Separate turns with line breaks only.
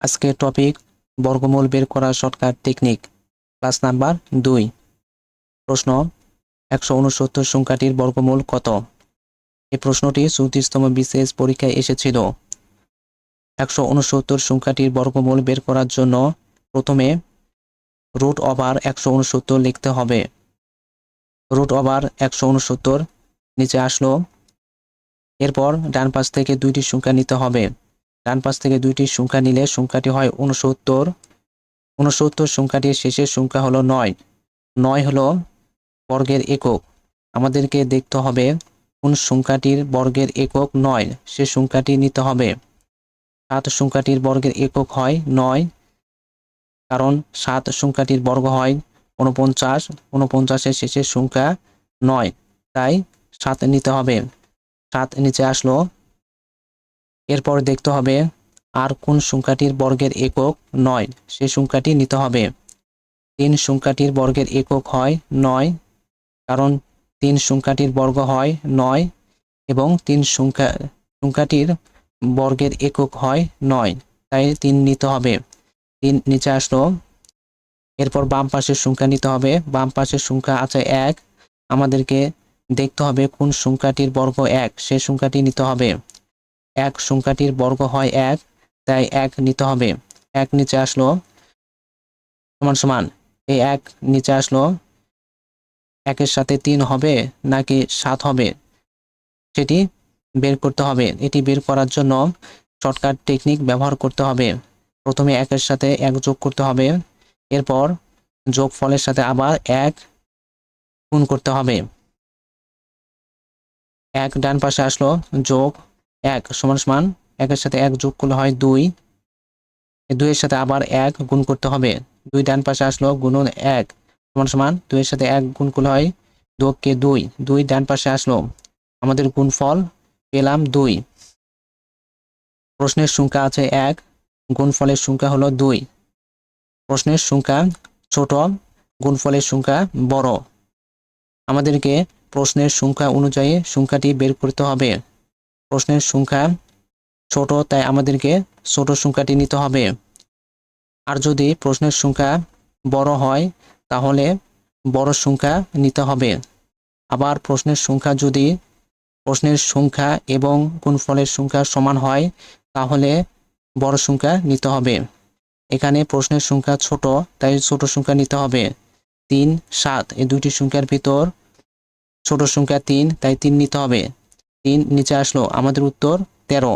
আজকের টপিক বর্গমূল বের করার শর্টকাট টেকনিক, ক্লাস নাম্বার 2। প্রশ্ন, 169 সংখ্যাটির বর্গমূল কত? এই প্রশ্নটি 34তম বিসিএস পরীক্ষায় এসেছিল। 169 সংখ্যাটির বর্গমূল বের করার জন্য প্রথমে রুট ওভার 169 লিখতে হবে। রুট ওভার 169 নিচে আসলো। এরপর ডান পাশ থেকে দুইটি সংখ্যা নিতে হবে। ডান পাশ থেকে দুইটি সংখ্যা নিলে সংখ্যাটি হয় 69। 69 সংখ্যাটির শেষের সংখ্যা হলো 9। 9 হলো বর্গের একক। আমাদেরকে দেখতে হবে কোন সংখ্যাটির বর্গের একক 9, সে সংখ্যাটি নিতে হবে। 7 সংখ্যাটির বর্গের একক হয় 9, কারণ 7 সংখ্যাটির বর্গ হয় 49। 49-এর শেষের সংখ্যা 9, তাই 7 নিতে হবে। 7 নিচে আসলো। এরপর দেখতে হবে আর কোন সংখ্যাটির বর্গের একক 9, সে সংখ্যাটি নিতে হবে। 3 সংখ্যাটির বর্গের একক হয় 9, কারণ 3 সংখ্যাটির বর্গ হয় 9 এবং 3 সংখ্যাটির বর্গের একক হয় 9, তাই 3 নিতে হবে। 3 নিচে আসলো। এরপর বাম পাশের সংখ্যা নিতে হবে। বাম পাশের সংখ্যা আছে 1। আমাদেরকে দেখতে হবে কোন সংখ্যাটির বর্গ 1, সে সংখ্যাটি নিতে হবে। 1 সংখ্যাটির বর্গ হয় 1, তাই 1 নিতে হবে। 1 নিচে আসলো সমান সমান, এই 1 নিচে আসলো। 1-এর সাথে 3 হবে নাকি 7 হবে সেটি বের করতে হবে। এটি বের করার জন্য শর্টকাট টেকনিক ব্যবহার করতে হবে। প্রথমে 1-এর সাথে 1 যোগ করতে হবে। এরপর যোগফলের সাথে আবার 1 গুণ করতে হবে। 1 ডান পাশে আসলো, যোগ 1 সমান সমান 1-এর সাথে 1 যোগ করলে হয় 2। 2-এর সাথে আবার 1 গুণ করতে হবে। 2 ডান পাশে আসলো, গুণন 1 সমান সমান 2-এর সাথে 1 গুণ করলে হয় 2 কে 2। 2 ডান পাশে আসলো, আমাদের গুণফল পেলাম 2। প্রশ্নের সংখ্যা আছে 1, গুণফলের সংখ্যা হলো 2। প্রশ্নের সংখ্যা ছোট, গুণফলের সংখ্যা বড়। আমাদেরকে প্রশ্নের সংখ্যা অনুযায়ী সংখ্যাটি বের করতে হবে। প্রশ্নের সংখ্যা ছোট, তাই আমাদেরকে ছোট সংখ্যাটি নিতে হবে। আর যদি প্রশ্নের সংখ্যা বড় হয় তাহলে বড় সংখ্যা নিতে হবে। আবার প্রশ্নের সংখ্যা এবং গুণফলের সংখ্যা সমান হয় তাহলে বড় সংখ্যা নিতে হবে। এখানে প্রশ্নের সংখ্যা ছোট, তাই ছোট সংখ্যা নিতে হবে। 3, 7 এই দুইটি সংখ্যার ভিতর ছোট সংখ্যা 3, তাই 3 নিতে হবে। 3 নিচে আসলো, আমাদের উত্তর 13।